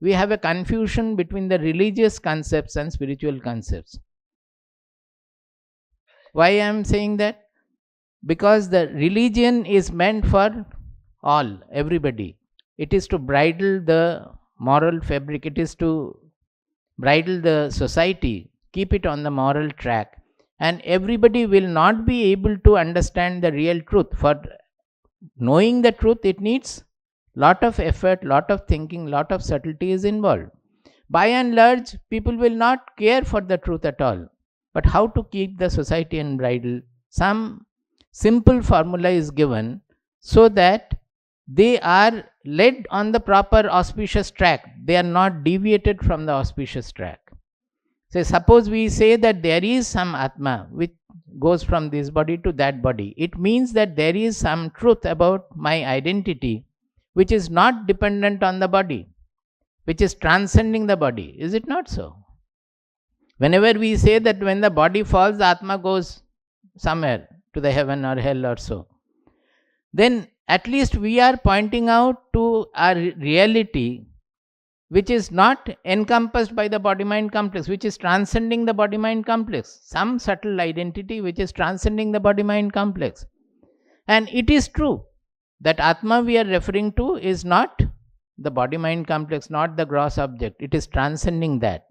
we have a confusion between the religious concepts and spiritual concepts. Why I am saying that? Because the religion is meant for all, everybody. It is to bridle the moral fabric, it is to bridle the society, keep it on the moral track. And everybody will not be able to understand the real truth. For knowing the truth, it needs lot of effort, lot of thinking, lot of subtlety is involved. By and large, people will not care for the truth at all. But how to keep the society in bridle? Some simple formula is given so that they are led on the proper auspicious track. They are not deviated from the auspicious track. So suppose we say that there is some Atma which goes from this body to that body. It means that there is some truth about my identity which is not dependent on the body, which is transcending the body. Is it not so? Whenever we say that when the body falls, the Atma goes somewhere to the heaven or hell or so, then at least we are pointing out to our reality which is not encompassed by the body-mind complex, which is transcending the body-mind complex. Some subtle identity which is transcending the body-mind complex. And it is true that Atma we are referring to is not the body-mind complex, not the gross object. It is transcending that.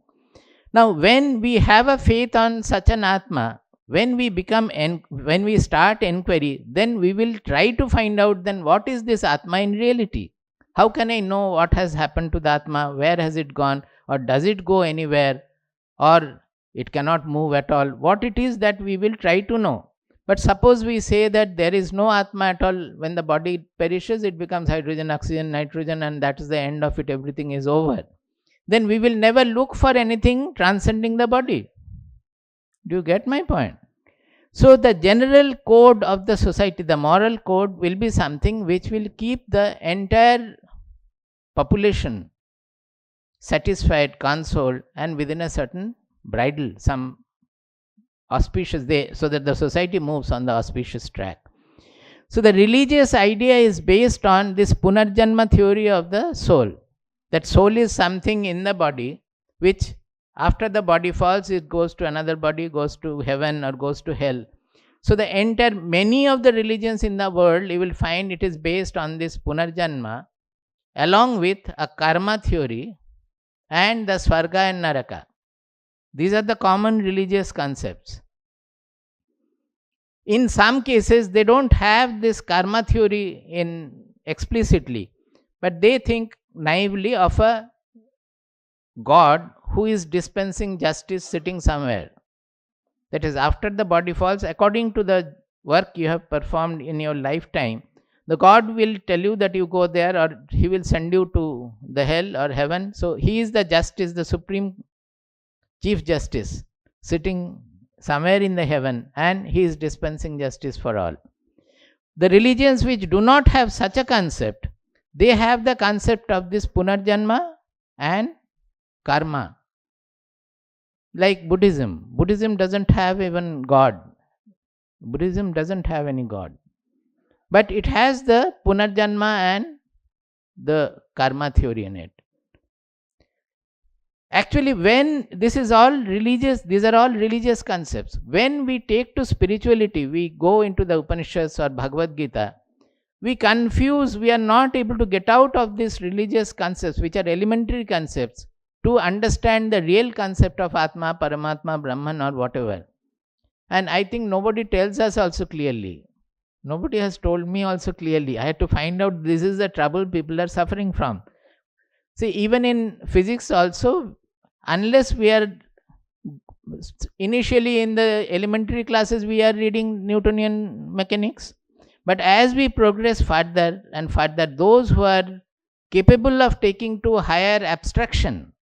Now, when we have a faith on such an Atma, when we start enquiry, then we will try to find out then what is this Atma in reality. How can I know what has happened to the Atma? Where has it gone? Or does it go anywhere? Or it cannot move at all? What it is that we will try to know. But suppose we say that there is no Atma at all. When the body perishes, it becomes hydrogen, oxygen, nitrogen, and that is the end of it. Everything is over. Then we will never look for anything transcending the body. Do you get my point? So the general code of the society, the moral code, will be something which will keep the entire population satisfied, consoled, and within a certain bridle, some auspicious day, so that the society moves on the auspicious track. So the religious idea is based on this Punarjanma theory of the soul. That soul is something in the body which after the body falls, it goes to another body, goes to heaven or goes to hell. So the many of the religions in the world, you will find it is based on this Punarjanma, along with a karma theory and the Swarga and Naraka. These are the common religious concepts. In some cases, they don't have this karma theory explicitly, but they think naively of a God who is dispensing justice sitting somewhere. That is, after the body falls, according to the work you have performed in your lifetime, the God will tell you that you go there, or He will send you to the hell or heaven. So He is the justice, the supreme chief justice, sitting somewhere in the heaven, and He is dispensing justice for all. The religions which do not have such a concept, they have the concept of this Punarjanma and karma. Like Buddhism. Buddhism doesn't have even God. Buddhism doesn't have any God. But it has the Punarjanma and the karma theory in it. Actually, when this is all religious, these are all religious concepts. When we take to spirituality, we go into the Upanishads or Bhagavad Gita, we confuse, we are not able to get out of these religious concepts, which are elementary concepts, to understand the real concept of Atma, Paramatma, Brahman, or whatever. And I think nobody tells us also clearly. Nobody has told me also clearly. I had to find out this is the trouble people are suffering from. See, even in physics also, unless we are initially in the elementary classes, we are reading Newtonian mechanics. But as we progress further and further, those who are capable of taking to higher abstraction,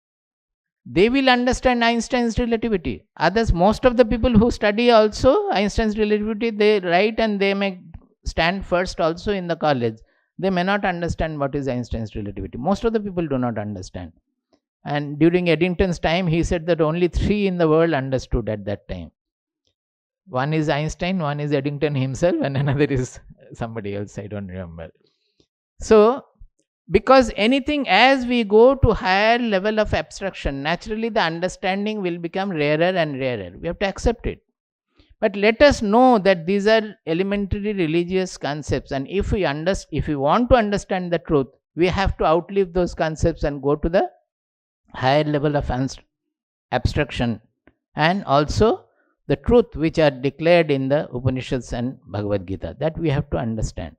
they will understand Einstein's relativity. Others, most of the people who study also Einstein's relativity, they write and they may stand first also in the college. They may not understand what is Einstein's relativity. Most of the people do not understand. And during Eddington's time, he said that only 3 in the world understood at that time. One is Einstein, one is Eddington himself, and another is somebody else, I don't remember. So, Because anything, as we go to higher level of abstraction, naturally the understanding will become rarer and rarer. We have to accept it. But let us know that these are elementary religious concepts, and if we want to understand the truth, we have to outlive those concepts and go to the higher level of abstraction, and also the truth which are declared in the Upanishads and Bhagavad Gita, that we have to understand.